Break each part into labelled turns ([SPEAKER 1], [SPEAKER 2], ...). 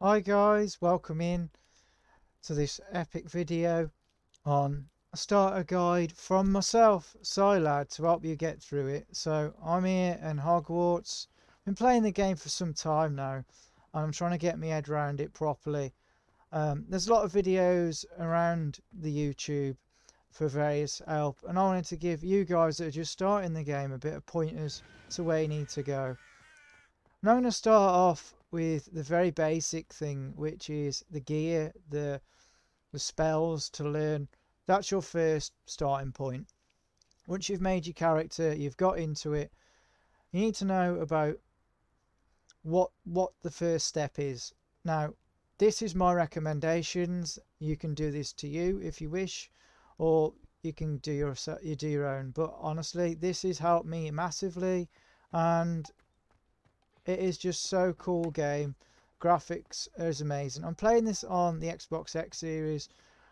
[SPEAKER 1] Hi guys, welcome in to this epic video on a starter guide from myself, Silad, to help you get through it. So I'm here in Hogwarts. Been playing the game for some time now and I'm trying to get my head around it properly. There's a lot of videos around the YouTube for various help, and I wanted to give you guys that are just starting the game a bit of pointers to where you need to go. Now I'm going to start off with the very basic thing, which is the gear, the spells to learn. That's your first starting point. Once you've made your character, you've got into it, you need to know about what the first step is. Now, this is my recommendations. You can do this to you if you wish, or you can do your own. But honestly, this has helped me massively, and it is just so cool game. Graphics is amazing. I'm playing this on the Xbox X series,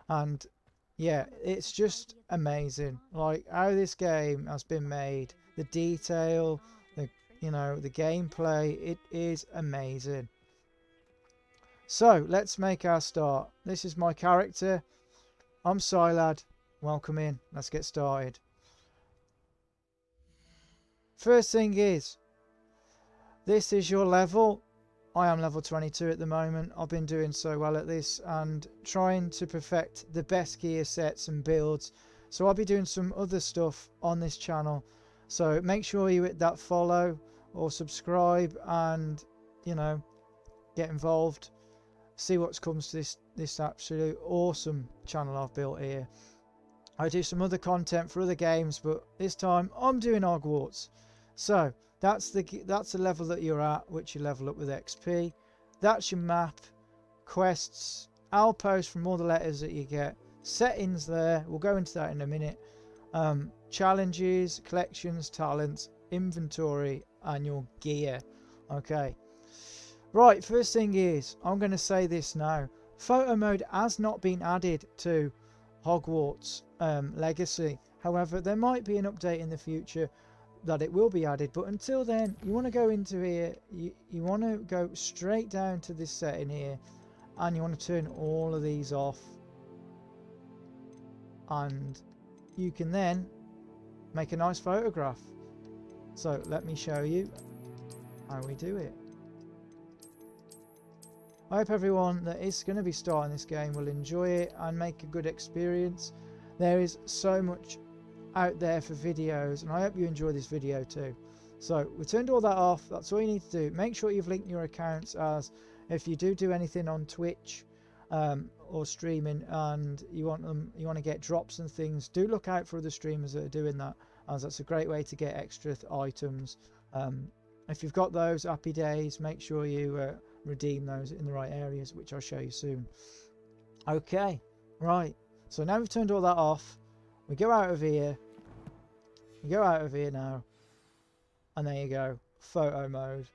[SPEAKER 1] and yeah, it's just amazing. Like how this game has been made, the detail, the the gameplay, it is amazing. So let's make our start. This is my character. I'm Silad. Welcome in. Let's get started. First thing is, this is your level. I am level 22 at the moment. I've been doing so well at this and trying to perfect the best gear sets and builds. So I'll be doing some other stuff on this channel. So make sure you hit that follow or subscribe and, get involved. See what comes to this absolute awesome channel I've built here. I do some other content for other games, but this time I'm doing Hogwarts. So that's the level that you're at, which you level up with XP. That's your map, quests, outposts from all the letters that you get, settings there, we'll go into that in a minute, challenges, collections, talents, inventory, and your gear. Okay, right, first thing is, I'm going to say this now, photo mode has not been added to Hogwarts Legacy. However, there might be an update in the future that it will be added, but until then you want to go into here, you want to go straight down to this setting here, and you want to turn all of these off, and you can then make a nice photograph. So let me show you how we do it. I hope everyone that is going to be starting this game will enjoy it and make a good experience. There is so much out there for videos, and I hope you enjoy this video too. So we turned all that off. That's all you need to do. Make sure you've linked your accounts, as if you do anything on Twitch or streaming and you want to get drops and things, do look out for other streamers that are doing that, as that's a great way to get extra items. If you've got those, happy days. Make sure you redeem those in the right areas, which I'll show you soon. Okay, right, so now we've turned all that off, we go out of here. You go out of here now, and there you go, photo mode.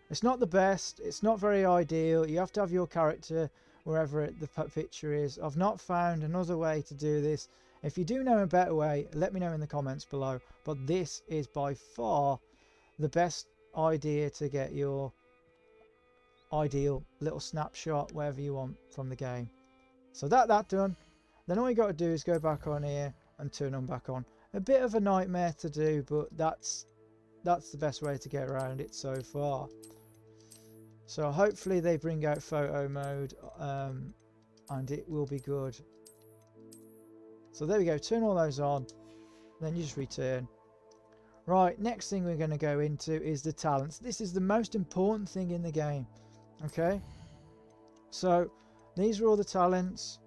[SPEAKER 1] It's not the best, it's not very ideal. You have to have your character wherever the picture is. I've not found another way to do this. If you do know a better way, let me know in the comments below, but this is by far the best idea to get your ideal little snapshot wherever you want from the game. So that done, then all you got to do is go back on here and turn them back on. A bit of a nightmare to do, but that's the best way to get around it so far. So hopefully they bring out photo mode and it will be good. So there we go, turn all those on, then you just return. Right, next thing we're going to go into is the talents. This is the most important thing in the game. Okay, so these are all the talents.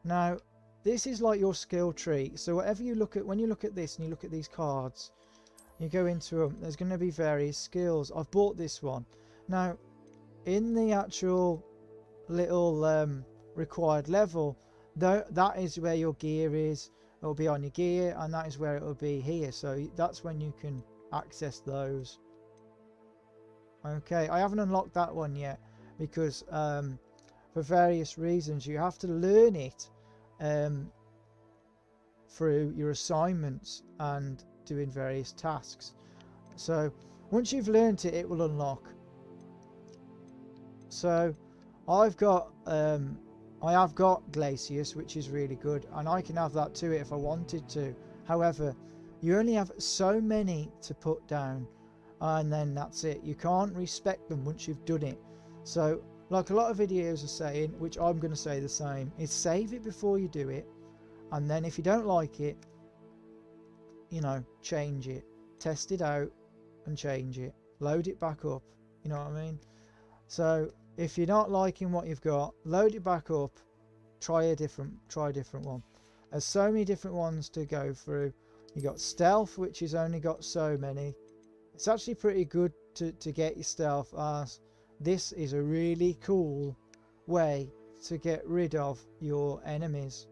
[SPEAKER 1] Now this is like your skill tree. So whatever you look at, when you look at this and you look at these cards, you go into them, there's going to be various skills. I've bought this one. Now in the actual little required level, that is where your gear is. It'll be on your gear, and that is where it will be here. So that's when you can access those. Okay, I haven't unlocked that one yet because for various reasons you have to learn it through your assignments and doing various tasks. So once you've learned it, it will unlock. So I've got I have got Glacius, which is really good, and I can have that to it if I wanted to. However, you only have so many to put down, and then that's it. You can't respect them once you've done it. So like a lot of videos are saying, which I'm going to say the same, is save it before you do it, and then if you don't like it, you know, change it, test it out and change it, load it back up, you know what I mean? So if you're not liking what you've got, load it back up, try a different one. There's so many different ones to go through. You got stealth, which has only got so many. It's actually pretty good to get your stealth, as this is a really cool way to get rid of your enemies,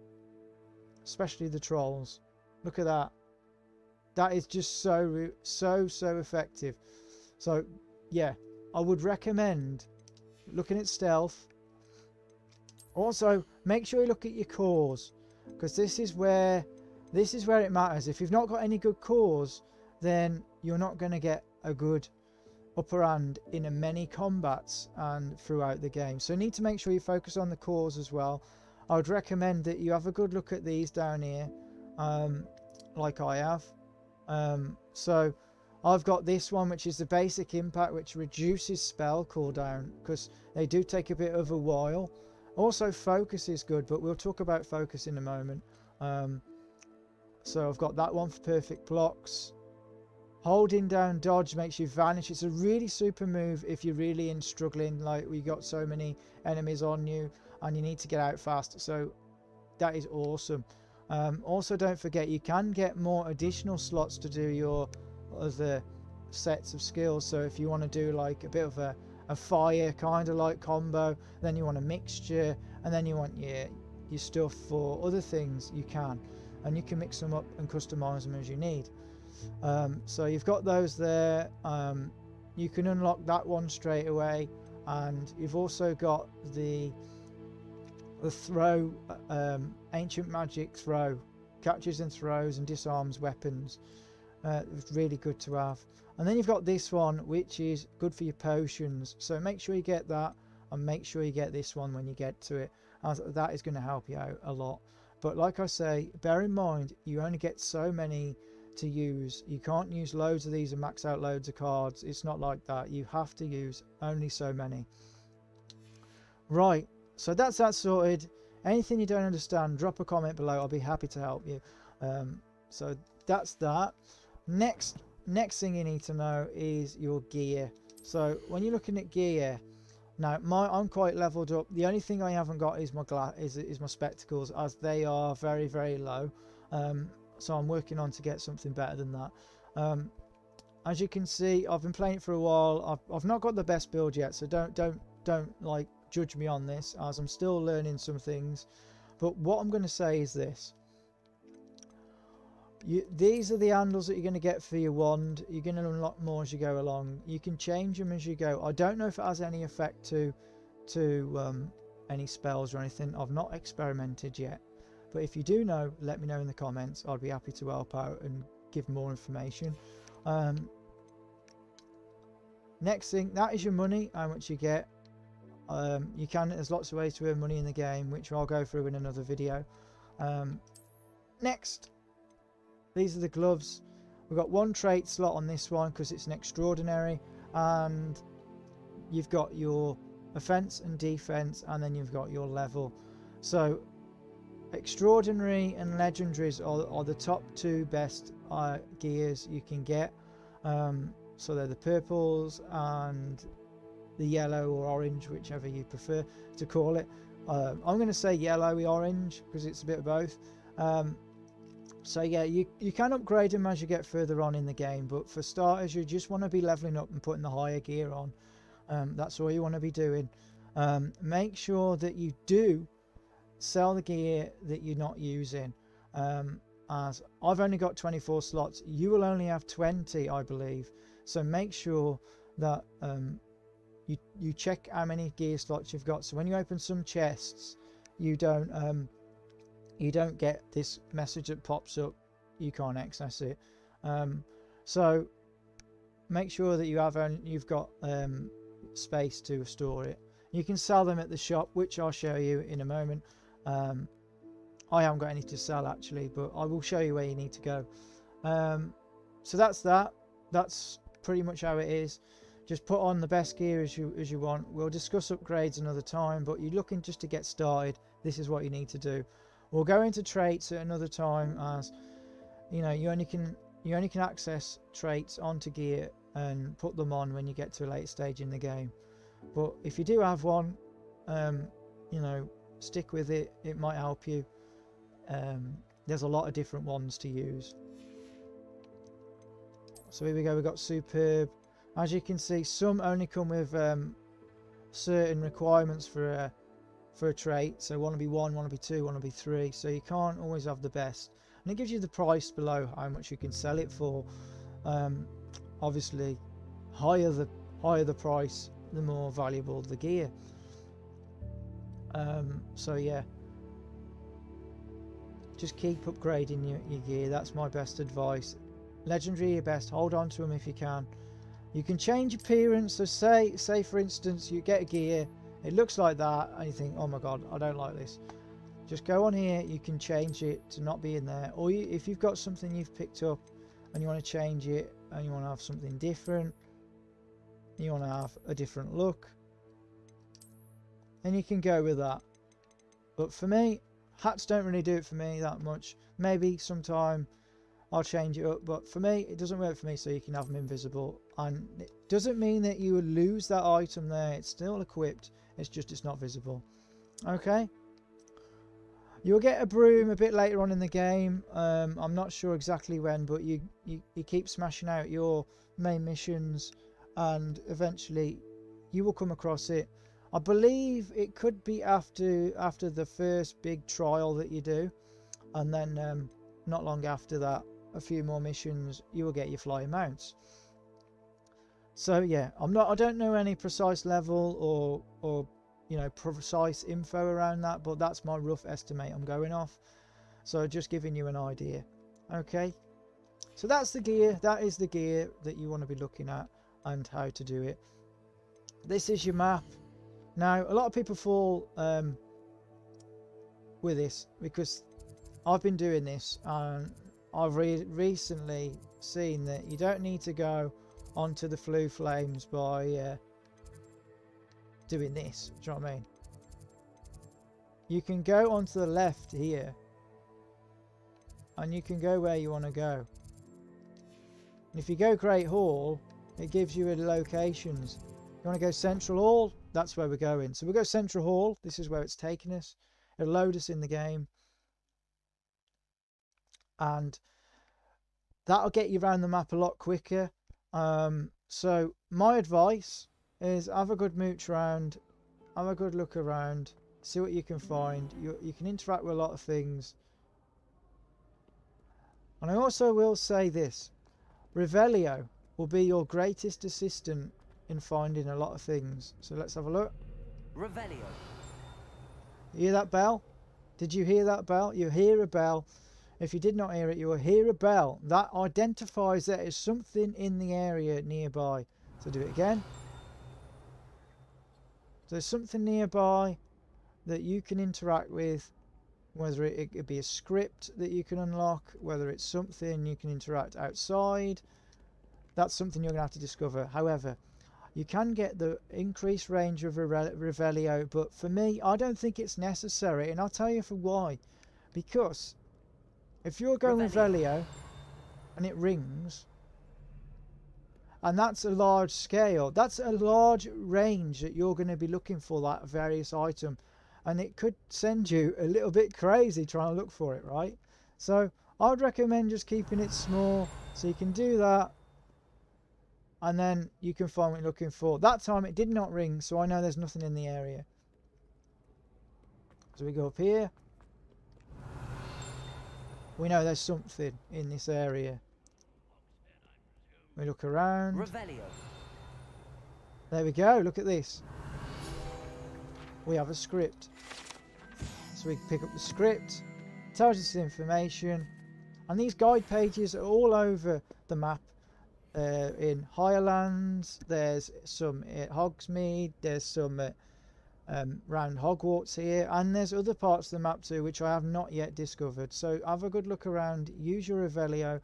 [SPEAKER 1] especially the trolls. Look at that. That is just so effective. So yeah, I would recommend looking at stealth. Also, make sure you look at your cores, because this is where it matters. If you've not got any good cores, then you're not going to get a good upper hand in many combats and throughout the game. So you need to make sure you focus on the cores as well. I would recommend that you have a good look at these down here, like I have. So I've got this one, which is the basic impact, which reduces spell cooldown because they do take a bit of a while. Also, focus is good, but we'll talk about focus in a moment. So I've got that one for perfect blocks. Holding down dodge makes you vanish. It's a really super move if you're really struggling, like we got so many enemies on you and you need to get out fast. So that is awesome. Also, don't forget you can get more additional slots to do your other sets of skills. So if you want to do like a bit of a fire kind of like combo, then you want a mixture, and then you want your stuff for other things, you can, and you can mix them up and customize them as you need. So you've got those there. You can unlock that one straight away, and you've also got the throw, ancient magic throw, catches and throws and disarms weapons. It's really good to have. And then you've got this one, which is good for your potions, so make sure you get that, and make sure you get this one when you get to it, as that is going to help you out a lot. But like I say, bear in mind you only get so many to use. You can't use loads of these and max out loads of cards. It's not like that. You have to use only so many. Right, so that's that sorted. Anything you don't understand, drop a comment below. I'll be happy to help you. So that's that. Next thing you need to know is your gear. So when you're looking at gear, now I'm quite leveled up. The only thing I haven't got is my my spectacles, as they are very, very low. So I'm working on to get something better than that. As you can see, I've been playing it for a while. I've not got the best build yet, so don't like judge me on this, as I'm still learning some things. But what I'm going to say is this: these are the handles that you're going to get for your wand. You're going to unlock more as you go along. You can change them as you go. I don't know if it has any effect to any spells or anything. I've not experimented yet, but if you do know, let me know in the comments. I'd be happy to help out and give more information. Next thing, that is your money, how much you get. There's lots of ways to earn money in the game, which I'll go through in another video. Next, these are the gloves. We've got one trait slot on this one because it's an extraordinary, and you've got your offense and defense, and then you've got your level. So extraordinary and legendaries are the top two best gears you can get. So they're the purples and the yellow or orange, whichever you prefer to call it. I'm going to say yellowy orange because it's a bit of both. So yeah, you can upgrade them as you get further on in the game, but for starters you just want to be leveling up and putting the higher gear on. That's all you want to be doing. Make sure that you do sell the gear that you're not using, as I've only got 24 slots. You will only have 20, I believe, so make sure that you check how many gear slots you've got, so when you open some chests you don't get this message that pops up, you can't access it. So make sure that you've got space to store it. You can sell them at the shop, which I'll show you in a moment. I haven't got any to sell actually, but I will show you where you need to go. So that's that. That's pretty much how it is. Just put on the best gear as you want. We'll discuss upgrades another time, but you're looking just to get started. This is what you need to do. We'll go into traits at another time, as you know, you only can access traits onto gear and put them on when you get to a late stage in the game. But if you do have one, you know, stick with it. It might help you. There's a lot of different ones to use. So here we go. We've got superb. As you can see, some only come with certain requirements for a trait. So want to be 1, want to be 2, want to be 3. So you can't always have the best. And it gives you the price below how much you can sell it for. Obviously, higher the price, the more valuable the gear. So yeah, just keep upgrading your gear. That's my best advice. Legendary your best. Hold on to them if you can. You can change appearance. So say for instance you get a gear, it looks like that, and you think, oh my god, I don't like this. Just go on here. You can change it to not be in there, or if you've got something you've picked up and you want to change it and you want to have something different, you want to have a different look, and you can go with that. But for me, hats don't really do it for me that much. Maybe sometime I'll change it up, but for me it doesn't work for me. So you can have them invisible, and it doesn't mean that you will lose that item there. It's still equipped, it's just it's not visible. Okay, you'll get a broom a bit later on in the game. I'm not sure exactly when, but you keep smashing out your main missions and eventually you will come across it. I believe it could be after the first big trial that you do, and then not long after that, a few more missions, you will get your flying mounts. So yeah, I don't know any precise level or you know, precise info around that, but that's my rough estimate I'm going off. So just giving you an idea. Okay, so that's the gear. That is the gear that you want to be looking at and how to do it. This is your map. Now a lot of people fall with this, because I've been doing this and I've recently seen that you don't need to go onto the Flue Flames by doing this. Do you know what I mean? You can go onto the left here and you can go where you want to go. And if you go Great Hall, it gives you locations. You want to go Central Hall? That's where we're going. So we'll go Central Hall. This is where it's taking us. It'll load us in the game. And that'll get you around the map a lot quicker. So my advice is have a good mooch around, have a good look around, see what you can find. You can interact with a lot of things. And I also will say this, Revelio will be your greatest assistant in finding a lot of things. So let's have a look.
[SPEAKER 2] Revelio.
[SPEAKER 1] You hear that bell? Did you hear that bell? You hear a bell. If you did not hear it, you will hear a bell. That identifies there is something in the area nearby. So do it again. So there's something nearby that you can interact with, whether it could be a script that you can unlock, whether it's something you can interact outside. That's something you're going to have to discover. However, you can get the increased range of Revelio, but for me, I don't think it's necessary, and I'll tell you for why. Because if you're going Revelio and it rings, and that's a large scale, that's a large range that you're going to be looking for that various item, and it could send you a little bit crazy trying to look for it, right? So I would recommend just keeping it small, so you can do that, and then you can find what you're looking for. That time it did not ring, so I know there's nothing in the area. So we go up here. We know there's something in this area. We look around.
[SPEAKER 2] Revelio.
[SPEAKER 1] There we go, look at this. We have a script. So we pick up the script, tells us information, and these guide pages are all over the map. In Higher Lands, there's some at Hogsmeade, there's some at around Hogwarts here, and there's other parts of the map too which I have not yet discovered. So have a good look around, use your Revelio.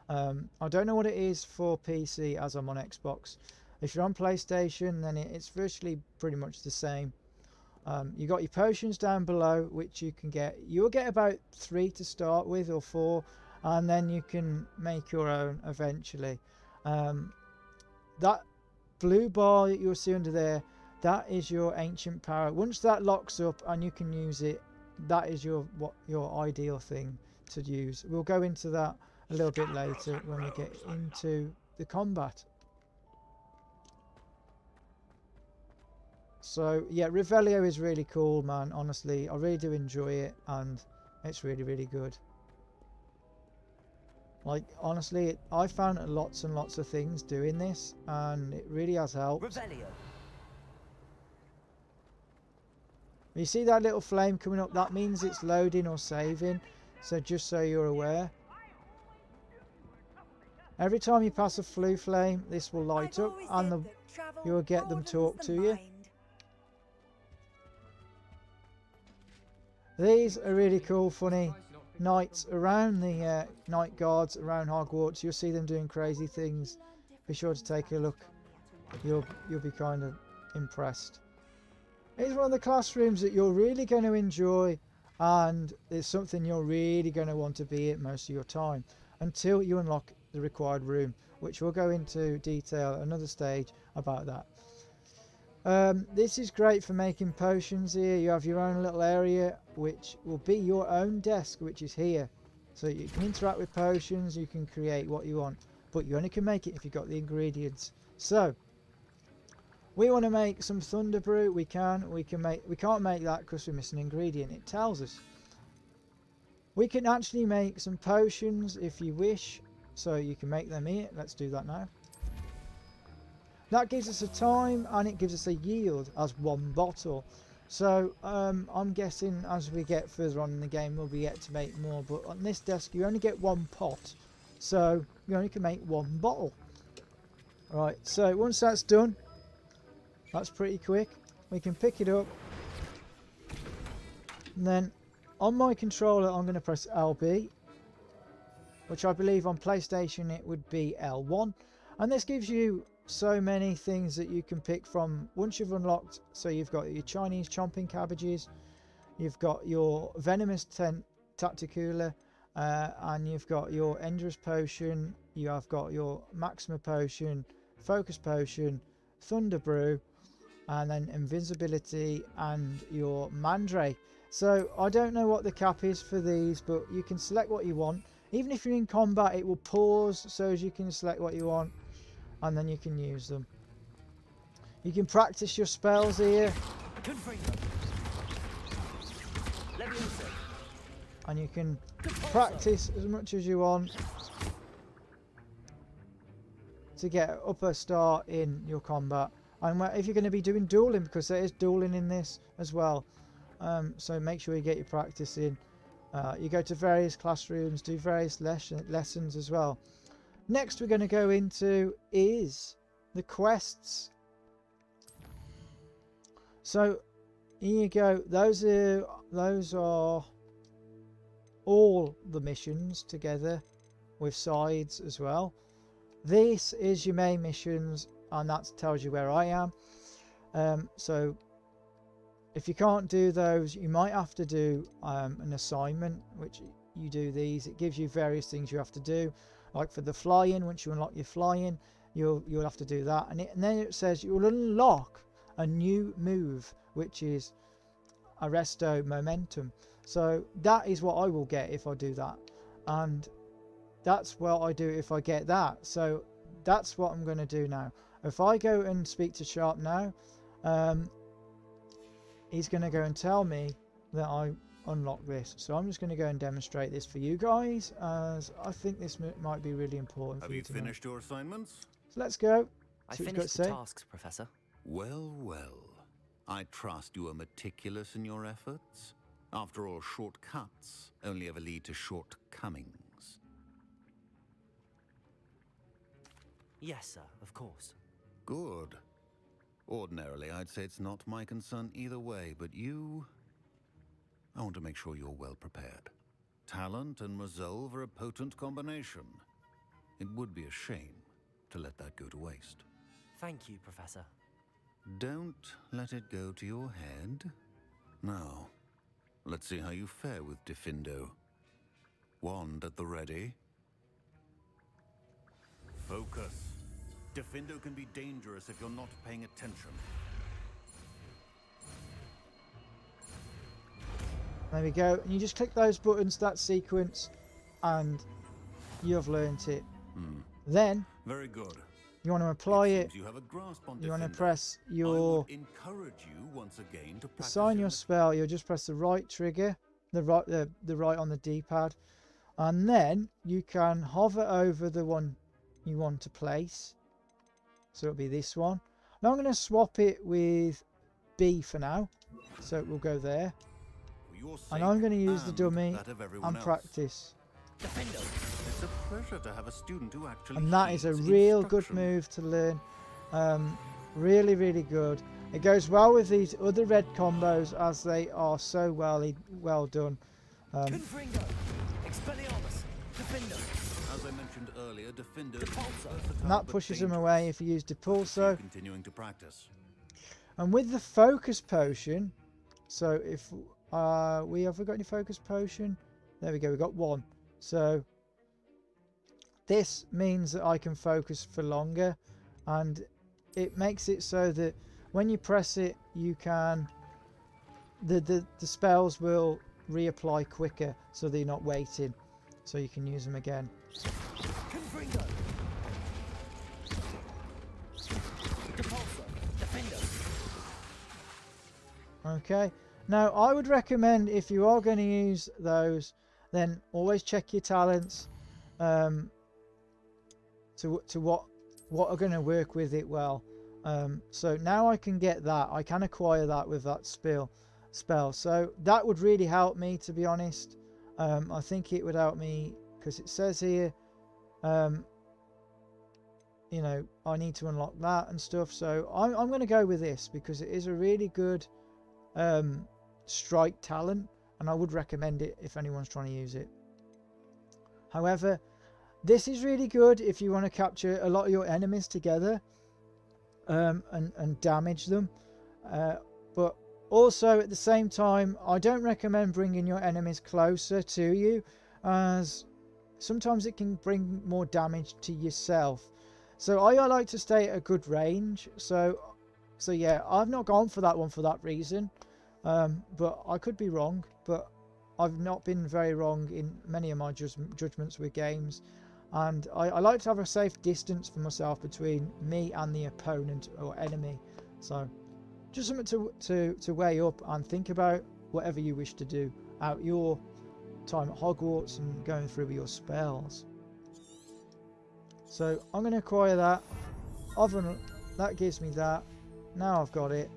[SPEAKER 1] I don't know what it is for PC as I'm on Xbox. If you're on PlayStation, then it's virtually pretty much the same. You got your potions down below, which you can get. You'll get about 3 to start with, or 4, and then you can make your own eventually. That blue bar that you'll see under there, that is your ancient power. Once that locks up and you can use it, that is your ideal thing to use. We'll go into that a little bit later when we get into the combat. So yeah, Revelio is really cool, man. Honestly, I really do enjoy it, and it's really good. Like, honestly, I found lots and lots of things doing this, and it really has helped.
[SPEAKER 2] Revelio.
[SPEAKER 1] You see that little flame coming up? That means it's loading or saving. So just so you're aware. Every time you pass a blue flame, this will light up, and you'll get them talk to you. These are really cool, funny knights around the night guards around Hogwarts. You'll see them doing crazy things. Be sure to take a look. You'll be kind of impressed. It's one of the classrooms that you're really going to enjoy, and it's something you're really going to want to be at most of your time until you unlock the required room, which we'll go into detail another stage about that. This is great for making potions here. You have your own little area which will be your own desk, which is here. So you can interact with potions, you can create what you want, but you only can make it if you've got the ingredients. So we want to make some thunder brew. We can't make that because we're missing an ingredient. It tells us. We can actually make some potions if you wish, so you can make them here. Let's do that now. That gives us a time, and it gives us a yield as 1 bottle. So I'm guessing as we get further on in the game we'll be able to make more, but on this desk you only get 1 pot, so you only can make 1 bottle. Right, so once that's done, that's pretty quick. We can pick it up, and then on my controller I'm going to press LB, which I believe on PlayStation it would be L1, and this gives you so many things that you can pick from once you've unlocked. So you've got your Chinese chomping cabbages, you've got your venomous tacticula, and you've got your Ender's potion, you have got your Maxima potion, focus potion, thunder brew, and then invisibility, and your mandrake. So I don't know what the cap is for these, but you can select what you want. Even if you're in combat, it will pause so as you can select what you want, and then you can use them. You can practice your spells here, and you can practice as much as you want to get up a start in your combat. And if you're going to be doing dueling, because there is dueling in this as well, so make sure you get your practice in. You go to various classrooms, do various lessons as well. Next we're going to go into is the quests. So here you go. Those are all the missions together with sides as well. This is your main missions, and that tells you where I am. So if you can't do those, you might have to do an assignment, which you do these. It gives you various things you have to do. Like for the flying, once you unlock your flying, you'll have to do that, and then it says you will unlock a new move, which is Arresto Momentum. So that is what I will get if I do that, and that's what I do if I get that. So that's what I'm going to do now. If I go and speak to Sharp now, he's going to go and tell me that I unlock this. So I'm just going to go and demonstrate this for you guys, as I think this might be really important.
[SPEAKER 3] Have you finished your assignments?
[SPEAKER 1] So let's go.
[SPEAKER 2] I finished the tasks, Professor.
[SPEAKER 3] Well, well. I trust you are meticulous in your efforts. After all, shortcuts only ever lead to shortcomings.
[SPEAKER 2] Yes, sir, of course.
[SPEAKER 3] Good. Ordinarily, I'd say it's not my concern either way, but you... I want to make sure you're well prepared. Talent and resolve are a potent combination. It would be a shame to let that go to waste.
[SPEAKER 2] Thank you, Professor.
[SPEAKER 3] Don't let it go to your head. Now, let's see how you fare with Diffindo. Wand at the ready. Focus. Diffindo can be dangerous if you're not paying attention.
[SPEAKER 1] There we go. And you just click those buttons, that sequence, and you've learnt it. Then,
[SPEAKER 3] very good.
[SPEAKER 1] You want to apply it.
[SPEAKER 3] You have a grasp on
[SPEAKER 1] you want to
[SPEAKER 3] Diffindo.
[SPEAKER 1] press
[SPEAKER 3] I
[SPEAKER 1] your...
[SPEAKER 3] would encourage you once again to
[SPEAKER 1] assign your spell. You'll just press the right trigger, the right on the D-pad. And then you can hover over the one you want to place. So it'll be this one. Now I'm going to swap it with B for now. So it will go there. And I'm going to use the dummy and practice.
[SPEAKER 3] Diffindo. It's a pleasure to have a student who actually
[SPEAKER 1] and that is a real good move to learn. Really, really good. It goes well with these other red combos as they are so well done.
[SPEAKER 2] Confringo. Expelliarmus. Diffindo.
[SPEAKER 3] As I mentioned earlier, Diffindo
[SPEAKER 1] and that pushes him away if you use Depulso.
[SPEAKER 3] Continuing to practice.
[SPEAKER 1] And with the focus potion, so if we have got any focus potion? There we go, we got one. So this means that I can focus for longer, and it makes it so that when you press it, you can the spells will reapply quicker, so they're not waiting, so you can use them again.
[SPEAKER 2] Confringo. Depulso. Diffindo.
[SPEAKER 1] Okay, now I would recommend, if you are going to use those, then always check your talents to what are going to work with it well. So now I can get that. I can acquire that with that spell. So that would really help me, to be honest. I think it would help me because it says here, you know, I need to unlock that and stuff. So I'm going to go with this because it is a really good strike talent, and I would recommend it if anyone's trying to use it. However, this is really good if you want to capture a lot of your enemies together and damage them. But also at the same time, I don't recommend bringing your enemies closer to you, as sometimes it can bring more damage to yourself. So I like to stay at a good range. So yeah, I've not gone for that one for that reason. But I could be wrong, but I've not been very wrong in many of my judgments with games, and I like to have a safe distance for myself between me and the opponent or enemy. So just something to weigh up and think about whatever you wish to do out your time at Hogwarts and going through your spells. So I'm going to acquire that. That gives me that. Now I've got it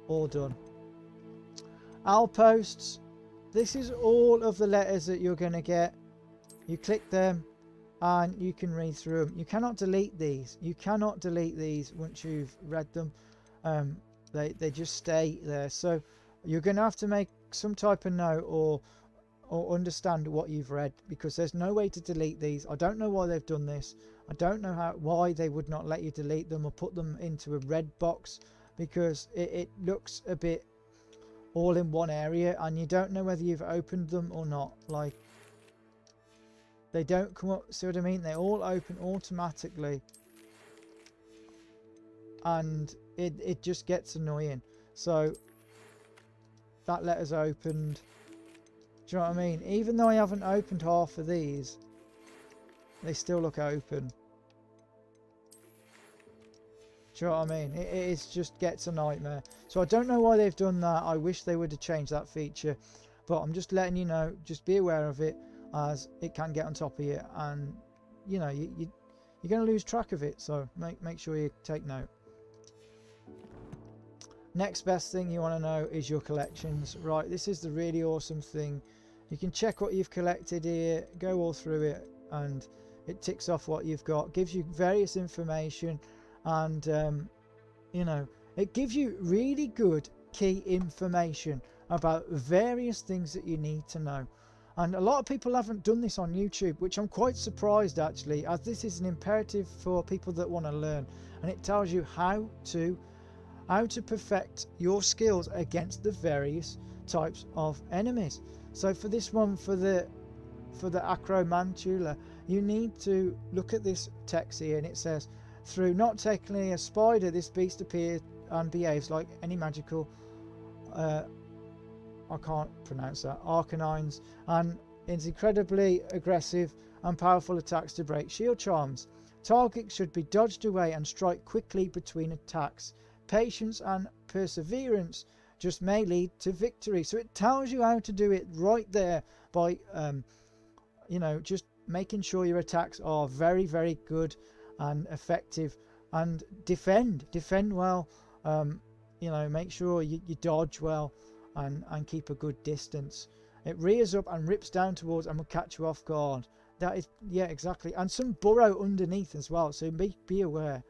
[SPEAKER 1] all done. Outposts. This is all of the letters that you're going to get. You click them and you can read through them. You cannot delete these. You cannot delete these once you've read them. They just stay there. So you're going to have to make some type of note or understand what you've read, because there's no way to delete these. I don't know why they've done this. I don't know why they would not let you delete them or put them into a red box, because it looks a bit all in one area and you don't know whether you've opened them or not. Like, they don't come up, see what I mean? They all open automatically and it just gets annoying. So that letter's opened. Do you know what I mean? Even though I haven't opened half of these, they still look open. Do you know what I mean? It just gets a nightmare. So I don't know why they've done that. I wish they would have changed that feature. But I'm just letting you know, just be aware of it, as it can get on top of you. And, you know, you're going to lose track of it. So make sure you take note. Next best thing you want to know is your collections. Right, this is the really awesome thing. You can check what you've collected here, go all through it, and it ticks off what you've got. Gives you various information. And you know, It gives you really good key information about various things that you need to know. And a lot of people haven't done this on YouTube, which I'm quite surprised actually, as this is an imperative for people that want to learn. And it tells you how to perfect your skills against the various types of enemies. So for this one, for the acromantula, you need to look at this text here, and it says, through not tackling a spider, this beast appears and behaves like any magical I can't pronounce that, arcanines, and it's incredibly aggressive and powerful attacks to break shield charms. Targets should be dodged away and strike quickly between attacks. Patience and perseverance just may lead to victory. So it tells you how to do it right there by you know, just making sure your attacks are very, very good and effective, and defend well. You know, make sure you dodge well and keep a good distance. It rears up and rips down towards and will catch you off guard. That is, yeah, exactly. And some burrow underneath as well, so be aware.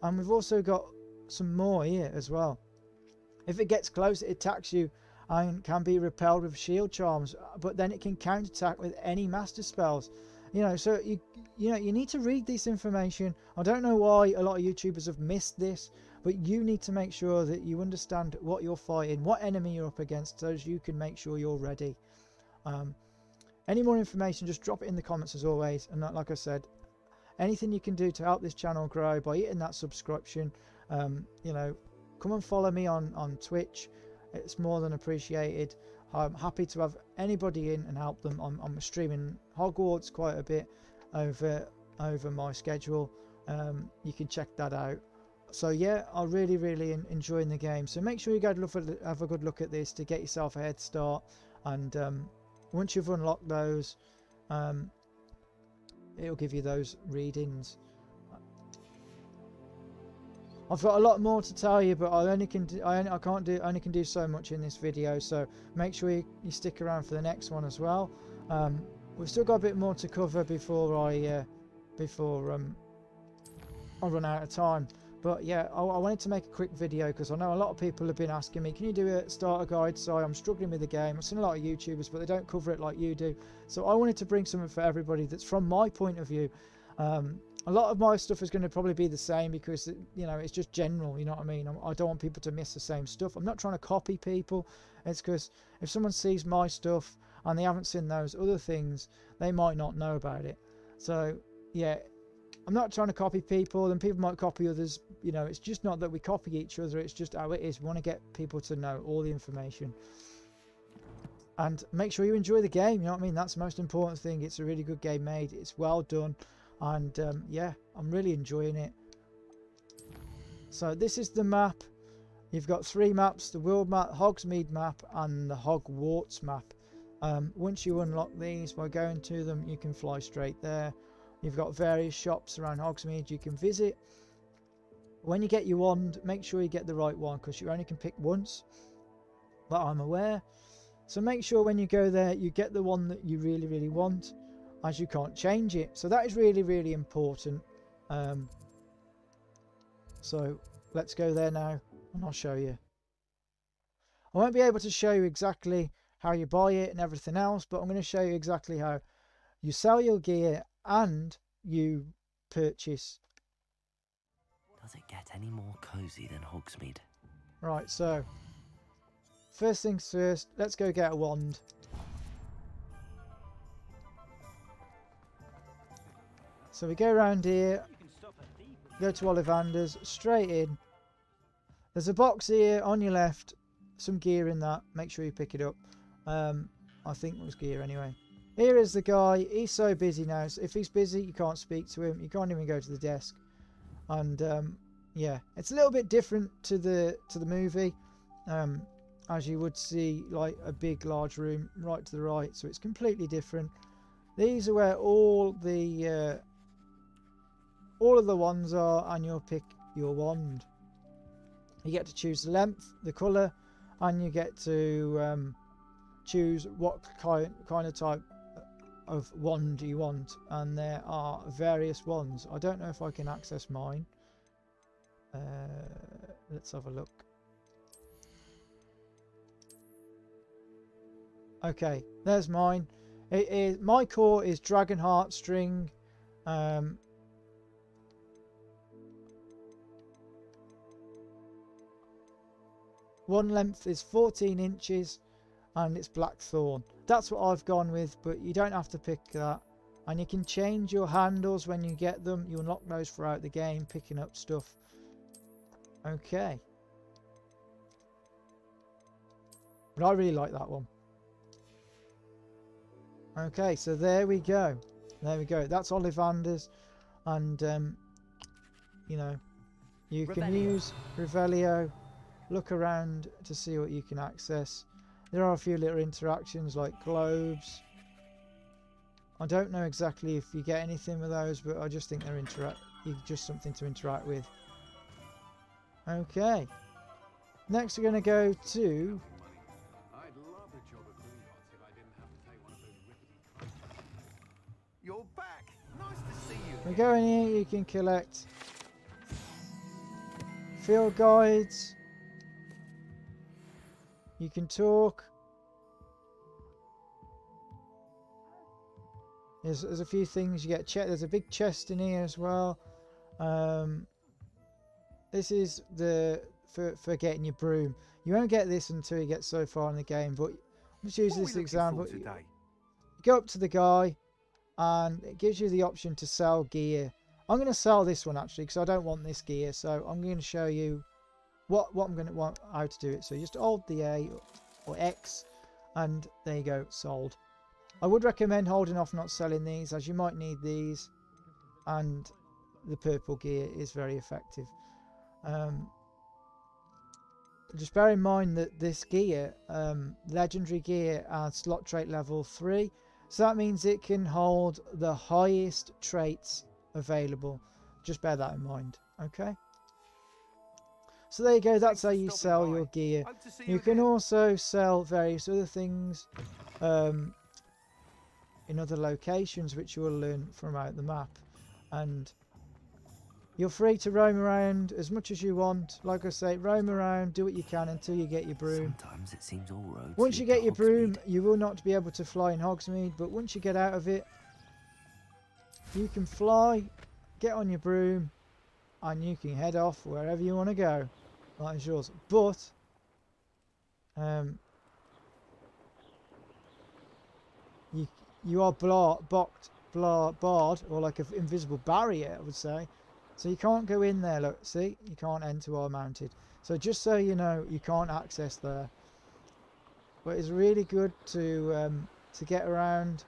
[SPEAKER 1] And we've also got some more here as well. If it gets close, it attacks you and can be repelled with shield charms, but then it can counterattack with any master spells. You know, so you need to read this information. I don't know why a lot of YouTubers have missed this, but you need to make sure that you understand what you're fighting, what enemy you're up against, so you can make sure you're ready. Any more information, just drop it in the comments as always. And like I said, anything you can do to help this channel grow by hitting that subscription. You know, come and follow me on Twitch. It's more than appreciated. I'm happy to have anybody in and help them. I'm streaming Hogwarts quite a bit over my schedule. You can check that out. So yeah, I'm really enjoying the game. So make sure you go have a good look at this to get yourself a head start. And once you've unlocked those, it'll give you those readings. I've got a lot more to tell you, but I only can do so much in this video. So make sure you stick around for the next one as well. We've still got a bit more to cover before I run out of time. But yeah, I wanted to make a quick video because I know a lot of people have been asking me, can you do a starter guide? So I'm struggling with the game. I've seen a lot of YouTubers, but they don't cover it like you do. So I wanted to bring something for everybody that's from my point of view. A lot of my stuff is going to probably be the same because, you know, it's just general, you know what I mean? I don't want people to miss the same stuff. I'm not trying to copy people. It's because if someone sees my stuff and they haven't seen those other things, they might not know about it. So yeah, I'm not trying to copy people, and people might copy others. You know, it's just not that we copy each other, it's just how it is. We want to get people to know all the information. And make sure you enjoy the game, you know what I mean? That's the most important thing. It's a really good game made. It's well done. And yeah, I'm really enjoying it. So this is the map. You've got 3 maps: the world map, Hogsmeade map, and the Hogwarts map. Once you unlock these by going to them, you can fly straight there. You've got various shops around Hogsmeade you can visit. When you get your wand, make sure you get the right one, because you only can pick once, but I'm aware. So make sure when you go there you get the one that you really want, as you can't change it. So that is really important. So let's go there now and I'll show you. I won't be able to show you exactly how you buy it and everything else, but I'm going to show you exactly how you sell your gear and you purchase.
[SPEAKER 2] Does it get any more cozy than Hogsmeade?
[SPEAKER 1] Right, so first things first, let's go get a wand. So we go around here, go to Ollivander's, straight in. There's a box here on your left, some gear in that, make sure you pick it up. I think it was gear anyway. Here is the guy. He's so busy now, so if he's busy you can't speak to him, you can't even go to the desk. And yeah, it's a little bit different to the movie, as you would see, like a big large room right to the right, so it's completely different. These are where all of the wands are, and you'll pick your wand. You get to choose the length, the colour, and you get to choose what kind of type of wand you want. And there are various wands. I don't know if I can access mine. Let's have a look. Okay, there's mine. It is, my core is Dragon Heart String. One length is 14 inches and it's Blackthorn. That's what I've gone with, but you don't have to pick that. And you can change your handles when you get them. You unlock those throughout the game, picking up stuff. Okay. But I really like that one. Okay, so there we go. There we go. That's Ollivander's. And, you know, you can use Revelio. Look around to see what you can access. There are a few little interactions like globes. I don't know exactly if you get anything with those, but I just think they're just something to interact with. Okay. Next we're going to go to...
[SPEAKER 4] You're back. Nice to see you.
[SPEAKER 1] We go in here, you can collect field guides. You can talk. There's a few things you get. There's a big chest in here as well. This is for getting your broom. You won't get this until you get so far in the game. But let's use this example. You go up to the guy, and it gives you the option to sell gear. I'm going to sell this one actually because I don't want this gear. So I'm going to show you what I'm going to want, how to do it. So you just hold the A or X, and there you go, sold. I would recommend holding off not selling these, as you might need these, and the purple gear is very effective. Just bear in mind that this gear, legendary gear, adds slot trait level 3, so that means it can hold the highest traits available. Just bear that in mind. Okay. So there you go, that's how you sell your gear. You can also sell various other things in other locations, which you will learn from out the map. And you're free to roam around as much as you want. Like I say, roam around, do what you can until you get your broom.
[SPEAKER 2] Sometimes it seems all roads
[SPEAKER 1] Once you
[SPEAKER 2] lead
[SPEAKER 1] get
[SPEAKER 2] to
[SPEAKER 1] your broom,
[SPEAKER 2] Hogsmeade.
[SPEAKER 1] you will not be able to fly in Hogsmeade, but once you get out of it, you can fly, get on your broom, and you can head off wherever you want to go. That is yours. But you are barred, or like an invisible barrier, I would say. So you can't go in there. Look, see, you can't enter while mounted. So just so you know, you can't access there. But it's really good to get around.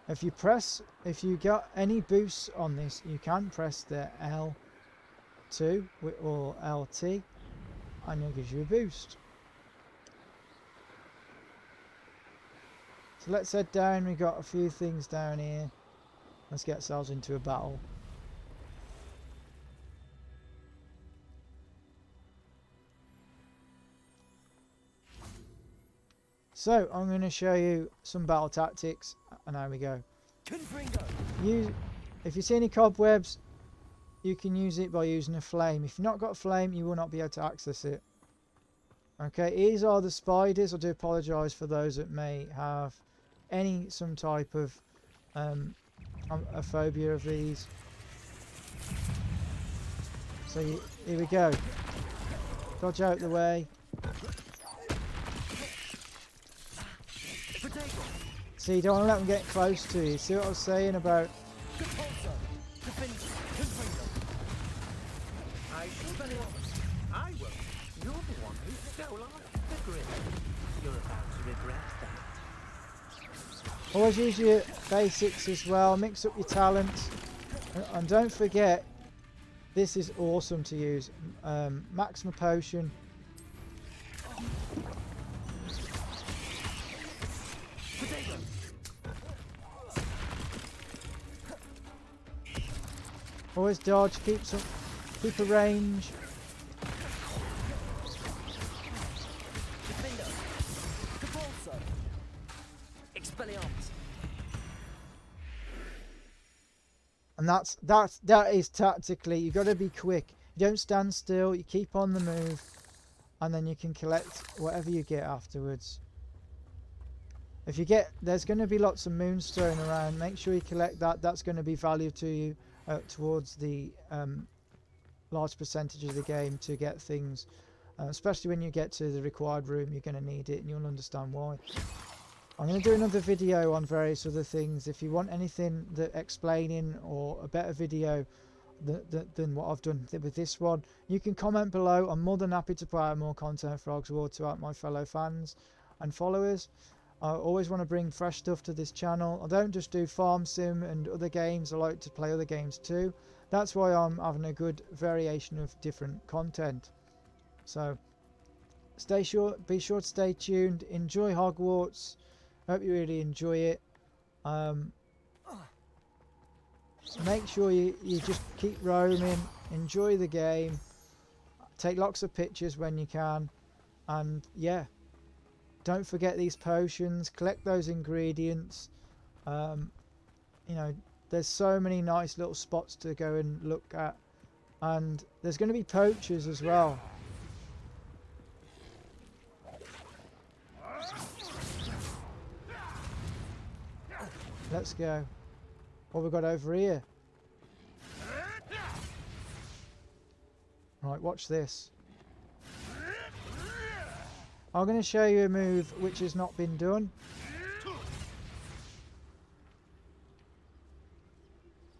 [SPEAKER 1] If you got any boosts on this, you can press the L2 or LT, and it gives you a boost. So let's head down. We got a few things down here. Let's get ourselves into a battle. So I'm going to show you some battle tactics, and there we go. If you see any cobwebs, you can use it by using a flame. If you've not got a flame, you will not be able to access it. Okay, these are the spiders. I do apologise for those that may have some type of a phobia of these. So here we go. Dodge out the way. See, you don't want to let them get close to you. See what I was saying about...
[SPEAKER 4] I will. You're the one who stole the grip. You're about to regret that.
[SPEAKER 1] Always use your basics as well. Mix up your talents. And don't forget, this is awesome to use. Maxima Potion. Always dodge, keep a range. And that is tactically, you've got to be quick. You don't stand still, you keep on the move, and then you can collect whatever you get afterwards. If you get, there's going to be lots of moonstone around, make sure you collect that. That's going to be value to you towards the large percentage of the game to get things, especially when you get to the required room. You're going to need it, and you'll understand why. I'm going to do another video on various other things. If you want anything that explaining or a better video than what I've done with this one, you can comment below. I'm more than happy to put out more content for Hogwarts to help my fellow fans and followers. I always want to bring fresh stuff to this channel. I don't just do farm sim and other games, I like to play other games too. That's why I'm having a good variation of different content. So be sure to stay tuned, enjoy Hogwarts. Hope you really enjoy it. Make sure you just keep roaming, enjoy the game, take lots of pictures when you can, and yeah, don't forget these potions, collect those ingredients. You know, there's so many nice little spots to go and look at, and there's going to be poachers as well. Let's go. What we got over here? Right, watch this. I'm going to show you a move which has not been done.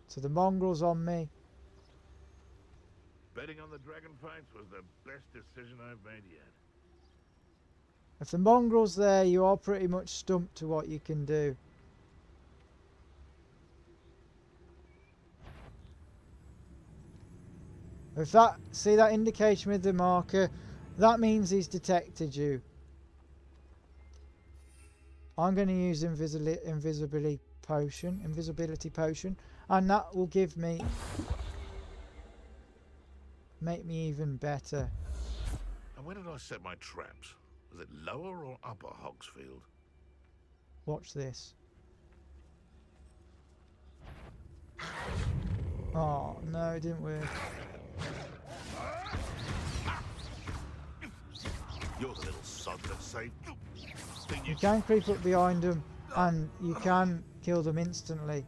[SPEAKER 1] So the mongrel's on me.
[SPEAKER 5] Betting on the dragon fights was the best decision I've made yet.
[SPEAKER 1] If the mongrel's there, you are pretty much stumped to what you can do. If that, see that indication with the marker, that means he's detected you. I'm going to use invisibility potion, and that will make me even better.
[SPEAKER 5] And where did I set my traps? Was it lower or upper Hogsfield?
[SPEAKER 1] Watch this. Oh no, it didn't work.
[SPEAKER 5] You're the little sod that saved.
[SPEAKER 1] You can creep up behind them, and you can kill them instantly.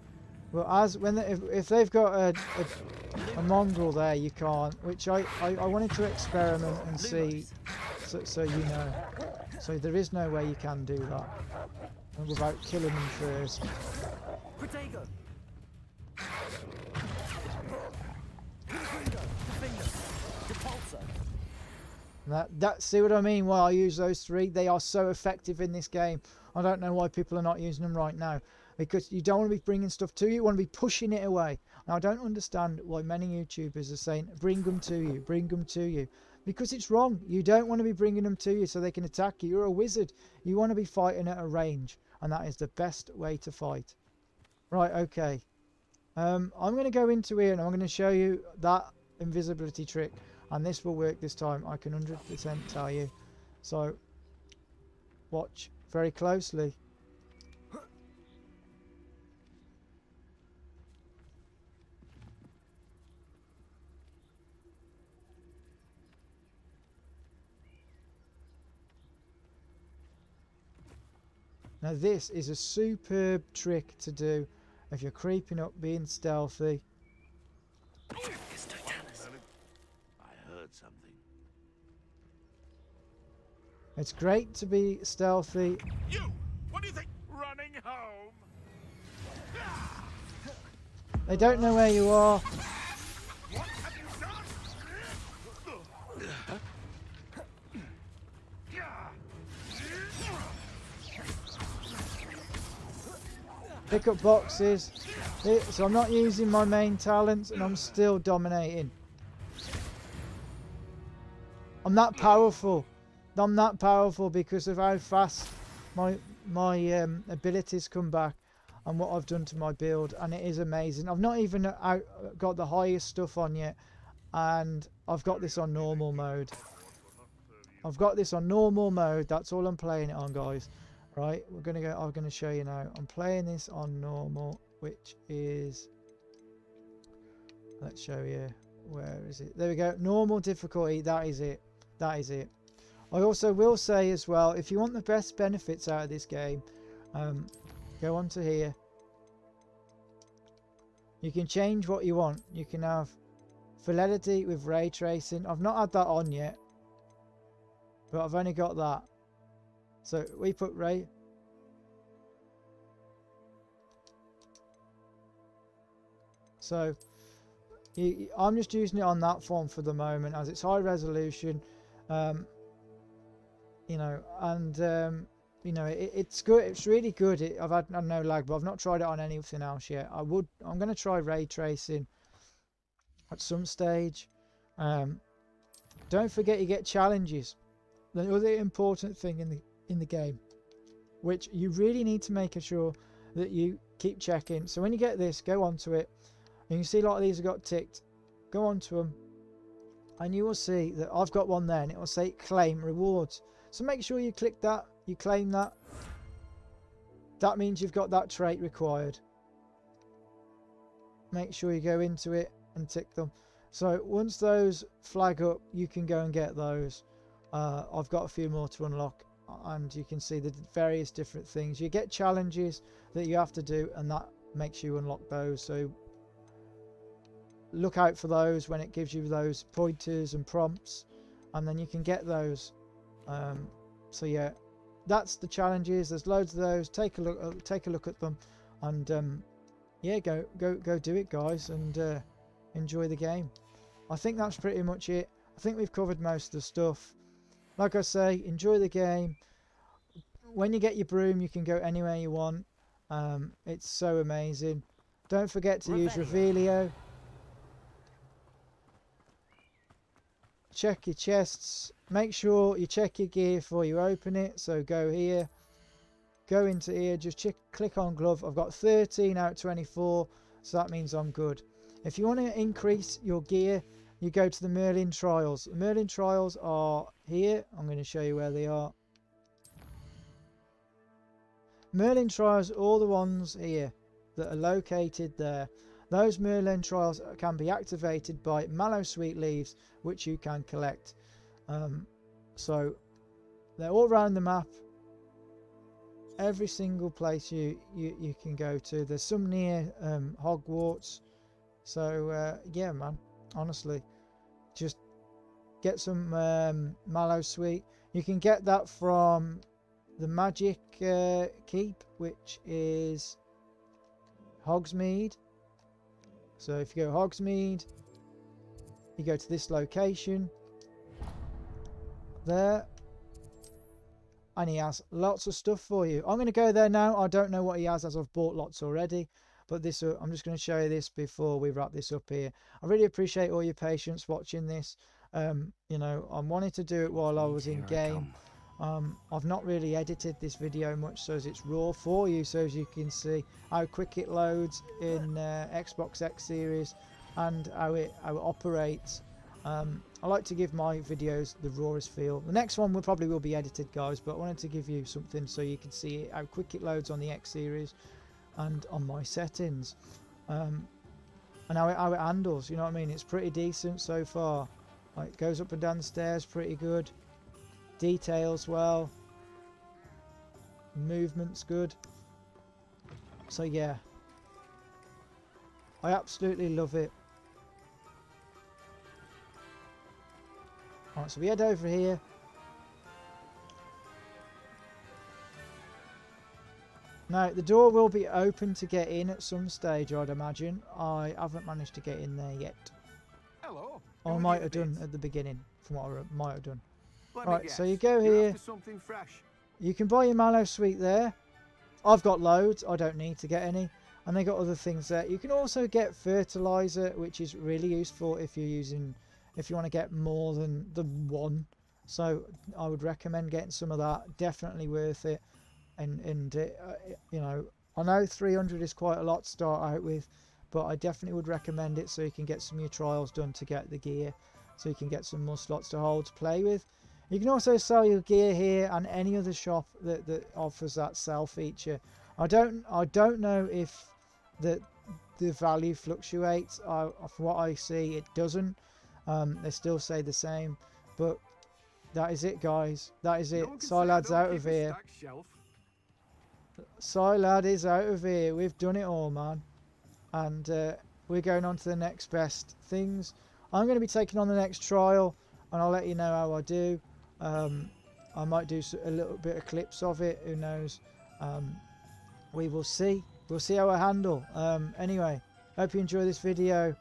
[SPEAKER 1] Well, if they've got a mongrel there, you can't. Which I wanted to experiment and see, so you know. So there is no way you can do that, and without killing them first.
[SPEAKER 2] Protego.
[SPEAKER 1] See what I mean? Why I use those three? They are so effective in this game. I don't know why people are not using them right now. Because you don't want to be bringing stuff to you. You want to be pushing it away. Now I don't understand why many YouTubers are saying bring them to you, bring them to you. Because it's wrong. You don't want to be bringing them to you so they can attack you. You're a wizard. You want to be fighting at a range. And that is the best way to fight. Right, okay. I'm going to go into here and I'm going to show you that invisibility trick. And this will work this time. I can 100% tell you. So, watch very closely. Now this is a superb trick to do if you're creeping up being stealthy.
[SPEAKER 5] I heard something.
[SPEAKER 1] It's great to be stealthy.
[SPEAKER 5] You! What do you think? Running home?
[SPEAKER 1] They don't know where you are.
[SPEAKER 5] What have you done?
[SPEAKER 1] Pick up boxes. So I'm not using my main talents and I'm still dominating. I'm that powerful. I'm that powerful because of how fast my abilities come back and what I've done to my build, and it is amazing. I've not even got the highest stuff on yet, and I've got this on normal mode. I've got this on normal mode. That's all I'm playing it on, guys. Right, I'm gonna show you now. I'm playing this on normal, which is, let's show you where is it? There we go. Normal difficulty. That is it. That is it. I also will say as well, if you want the best benefits out of this game, go on to here. You can change what you want. You can have fidelity with ray tracing. I've not had that on yet, but I've only got that. So we put ray. So I'm just using it on that form for the moment as it's high resolution. You know, and you know, it's good. It's really good. I've had no lag, but I've not tried it on anything else yet. I'm going to try ray tracing at some stage. Don't forget you get challenges. The other important thing in the game, which you really need to make sure that you keep checking. So when you get this, go onto it, and you see a lot of these have got ticked. Go onto them, and you will see that I've got one there, and it will say claim rewards. So make sure you click that, you claim that. That means you've got that trait required. Make sure you go into it and tick them. So once those flag up, you can go and get those. I've got a few more to unlock, and you can see the various different things. You get challenges that you have to do, and that makes you unlock those. So look out for those when it gives you those pointers and prompts, and then you can get those. So yeah, that's the challenges. There's loads of those. Take a look at them, and yeah, go do it, guys, and enjoy the game. I think that's pretty much it. I think we've covered most of the stuff. Like I say, enjoy the game. When you get your broom, you can go anywhere you want. It's so amazing. Don't forget to use Revelio. Check your chests. Make sure you check your gear before you open it. So go here, go into here, just click on glove. I've got 13 out of 24, so that means I'm good. If you want to increase your gear, you go to the Merlin trials. The Merlin trials are here. I'm going to show you where they are. Merlin trials are all the ones here that are located there. Those Merlin trials can be activated by mallow sweet leaves, which you can collect. So they're all around the map. Every single place you can go to. There's some near Hogwarts. So yeah, man, honestly, just get some mallow sweet. You can get that from the magic keep, which is Hogsmeade. So if you go Hogsmeade, you go to this location there, and he has lots of stuff for you. I'm going to go there now. I don't know what he has, as I've bought lots already, but this I'm just going to show you this before we wrap this up here. I really appreciate all your patience watching this. You know, I wanted to do it while I was in game. I've not really edited this video much, so as it's raw for you, so as you can see how quick it loads in Xbox X Series and how it operates. I like to give my videos the rawest feel. The next one probably will be edited, guys, but I wanted to give you something so you can see how quick it loads on the X Series and on my settings, and how it handles. You know what I mean? It's pretty decent so far. Like, it goes up and down the stairs pretty good. Details well. Movement's good. So yeah, I absolutely love it. Alright, so we head over here. Now, the door will be open to get in at some stage, I'd imagine. I haven't managed to get in there yet.
[SPEAKER 6] Hello.
[SPEAKER 1] I might have done at the beginning, from what I might have done.
[SPEAKER 6] Right,
[SPEAKER 1] so you go here.
[SPEAKER 6] Something fresh.
[SPEAKER 1] You can buy your mallow sweet there. I've got loads. I don't need to get any. And they got other things there. You can also get fertilizer, which is really useful if you're using, if you want to get more than the one. So I would recommend getting some of that. Definitely worth it. And you know, I know 300 is quite a lot to start out with, but I definitely would recommend it so you can get some of your trials done to get the gear, so you can get some more slots to hold to play with. You can also sell your gear here and any other shop that offers that sell feature. I don't know if the value fluctuates. From what I see, it doesn't. They still say the same, but that is it, guys. That is it.
[SPEAKER 6] No one can say I
[SPEAKER 1] Silad's
[SPEAKER 6] don't
[SPEAKER 1] out
[SPEAKER 6] keep
[SPEAKER 1] of
[SPEAKER 6] a
[SPEAKER 1] here.
[SPEAKER 6] stacked shelf.
[SPEAKER 1] Silad is out of here. We've done it all, man. And we're going on to the next best things. I'm going to be taking on the next trial, and I'll let you know how I do. I might do a little bit of clips of it. Who knows? We will see. We'll see how I handle. Anyway, hope you enjoy this video.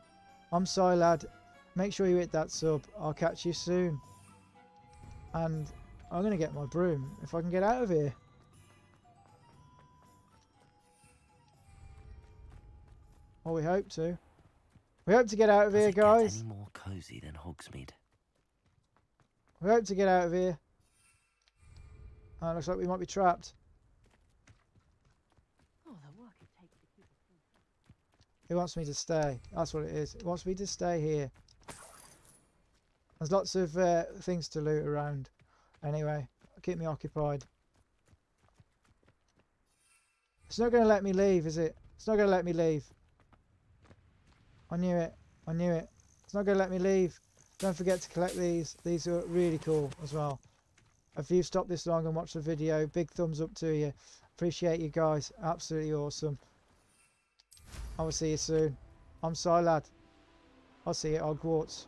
[SPEAKER 1] I'm Silad. Make sure you hit that sub. I'll catch you soon. And I'm going to get my broom if I can get out of here. Well, we hope to. We hope to get out of
[SPEAKER 2] Does
[SPEAKER 1] here,
[SPEAKER 2] it get
[SPEAKER 1] guys.
[SPEAKER 2] any more cozy than Hogsmeade?
[SPEAKER 1] We hope to get out of here. Looks like we might be trapped. It wants me to stay. That's what it is. It wants me to stay here. There's lots of things to loot around. Anyway, keep me occupied. It's not going to let me leave, is it? It's not going to let me leave. I knew it. I knew it. It's not going to let me leave. Don't forget to collect these. These are really cool as well. If you've stopped this long and watched the video, big thumbs up to you. Appreciate you guys. Absolutely awesome. I will see you soon. I'm Silad. I'll see you at Hogwarts.